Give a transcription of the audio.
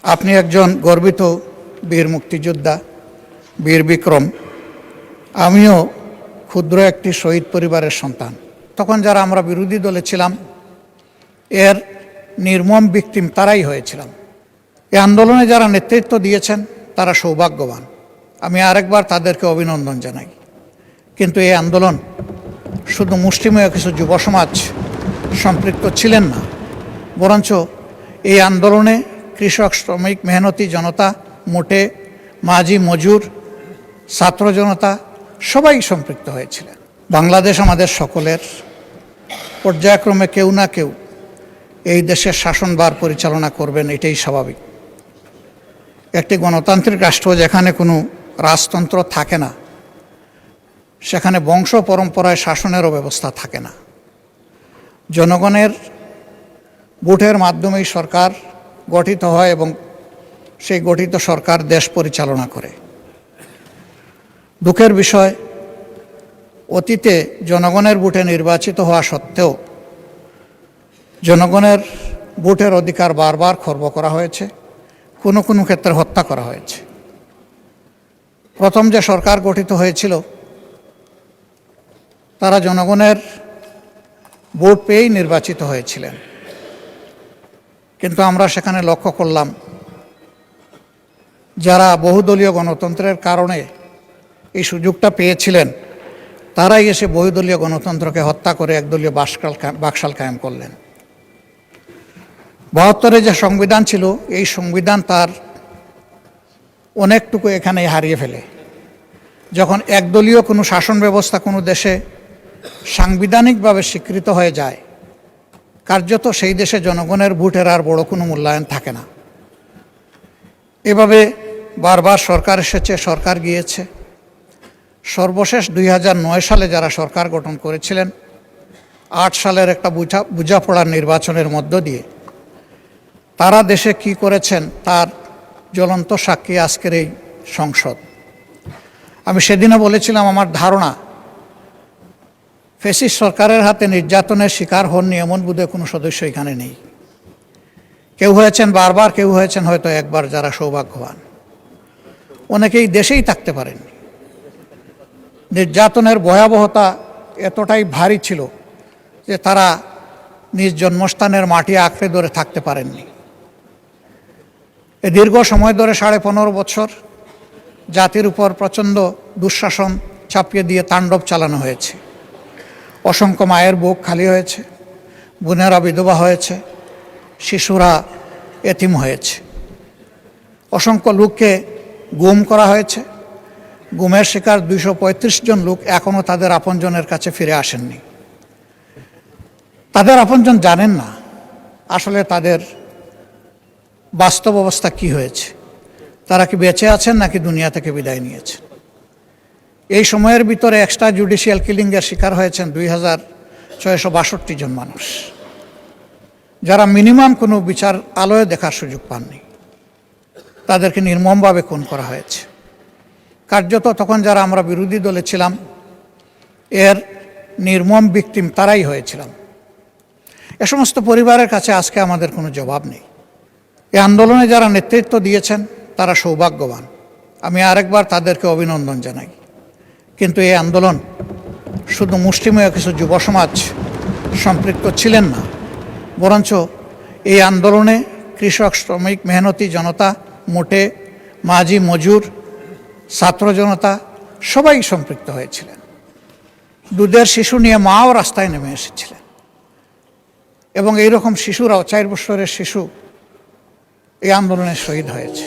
আপনি একজন গর্বিত বীর মুক্তিযোদ্ধা, বীর বিক্রম। আমিও ক্ষুদ্র একটি শহীদ পরিবারের সন্তান। তখন যারা আমরা বিরোধী দলে ছিলাম, এর নির্মম ভিকটিম তারাই হয়েছিলাম। এই আন্দোলনে যারা নেতৃত্ব দিয়েছেন তারা সৌভাগ্যবান। আমি আরেকবার তাদেরকে অভিনন্দন জানাই। কিন্তু এই আন্দোলন শুধু মুষ্টিমেয় কিছু যুব সমাজ সম্পৃক্ত ছিলেন না, বরঞ্চ এই আন্দোলনে কৃষক, শ্রমিক, মেহনতি জনতা, মোটে, মাঝি, মজুর, ছাত্র জনতা সবাই সম্পৃক্ত হয়েছিলেন। বাংলাদেশ আমাদের সকলের। পর্যায়ক্রমে কেউ না কেউ এই দেশের শাসনভার পরিচালনা করবেন, এটাই স্বাভাবিক। একটি গণতান্ত্রিক রাষ্ট্র যেখানে কোনো রাজতন্ত্র থাকে না, সেখানে বংশ পরম্পরায় শাসনেরও ব্যবস্থা থাকে না। জনগণের ভোটের মাধ্যমেই সরকার গঠিত হয় এবং সেই গঠিত সরকার দেশ পরিচালনা করে। দুঃখের বিষয়, অতীতে জনগণের ভোটে নির্বাচিত হওয়া সত্ত্বেও জনগণের ভোটের অধিকার বারবার খর্ব করা হয়েছে, কোনো কোনো ক্ষেত্রে হত্যা করা হয়েছে। প্রথম যে সরকার গঠিত হয়েছিল তারা জনগণের ভোট পেয়েই নির্বাচিত হয়েছিলেন, কিন্তু আমরা সেখানে লক্ষ্য করলাম যারা বহুদলীয় গণতন্ত্রের কারণে এই সুযোগটা পেয়েছিলেন, তারাই এসে বহুদলীয় গণতন্ত্রকে হত্যা করে একদলীয় বাকশাল কায়েম করলেন। ৭২ যে সংবিধান ছিল, এই সংবিধান তার অনেকটুকু এখানে হারিয়ে ফেলে। যখন একদলীয় কোনো শাসন ব্যবস্থা কোনো দেশে সাংবিধানিকভাবে স্বীকৃত হয়ে যায়, কার্যত সেই দেশে জনগণের ভোটের আর বড় কোনো মূল্যায়ন থাকে না। এভাবে বারবার সরকার এসেছে, সরকার গিয়েছে। সর্বশেষ ২০০৯ সালে যারা সরকার গঠন করেছিলেন, ৮ সালের একটা বোঝাপড়ার নির্বাচনের মধ্য দিয়ে তারা দেশে কি করেছেন তার জ্বলন্ত সাক্ষী আজকের এই সংসদ। আমি সেদিনও বলেছিলাম, আমার ধারণা ফ্যাসিস্ট সরকারের হাতে নির্যাতনের শিকার হননি এমন বোধহয় কোনো সদস্য এখানে নেই। কেউ হয়েছেন বারবার, কেউ হয়েছেন হয়তো একবার, যারা সৌভাগ্যবান। অনেকেই দেশেই থাকতে পারেননি। নির্যাতনের ভয়াবহতা এতটাই ভারী ছিল যে তারা নিজ জন্মস্থানের মাটি আঁকড়ে ধরে থাকতে পারেননি। এ দীর্ঘ সময় ধরে ১৫.৫ বছর জাতির উপর প্রচণ্ড দুঃশাসন চাপিয়ে দিয়ে তাণ্ডব চালানো হয়েছে। অসংখ্য মায়ের বুক খালি হয়েছে, বোনেরা বিধবা হয়েছে, শিশুরা এতিম হয়েছে। অসংখ্য লোককে গুম করা হয়েছে। গুমের শিকার ২৩৫ জন লোক এখনও তাদের আপনজনের কাছে ফিরে আসেননি। তাদের আপনজন জানেন না আসলে তাদের বাস্তব অবস্থা কি হয়েছে, তারা কি বেঁচে আছেন নাকি দুনিয়া থেকে বিদায় নিয়েছেন। এই সময়ের ভিতরে এক্সট্রা জুডিশিয়াল কিলিংয়ের শিকার হয়েছেন ২৬৬২ জন মানুষ, যারা মিনিমাম কোনো বিচার আলোয় দেখার সুযোগ পাননি। তাদেরকে নির্মমভাবে খুন করা হয়েছে। কার্যত তখন যারা আমরা বিরোধী দলে ছিলাম, এর নির্মম ভিকটিম তারাই হয়েছিলাম। এ সমস্ত পরিবারের কাছে আজকে আমাদের কোনো জবাব নেই। এই আন্দোলনে যারা নেতৃত্ব দিয়েছেন তারা সৌভাগ্যবান। আমি আরেকবার তাদেরকে অভিনন্দন জানাই। কিন্তু এই আন্দোলন শুধু মুষ্টিমেয় কিছু যুব সমাজ সম্পৃক্ত ছিলেন না, বরঞ্চ এই আন্দোলনে কৃষক, শ্রমিক, মেহনতি জনতা, মোটে, মাঝি, মজুর, ছাত্র জনতা সবাই সম্পৃক্ত হয়েছিলেন। দুধের শিশু নিয়ে মাও রাস্তায় নেমে এসেছিলেন এবং এইরকম শিশুরাও, 4 বছরের শিশু এই আন্দোলনে শহীদ হয়েছে।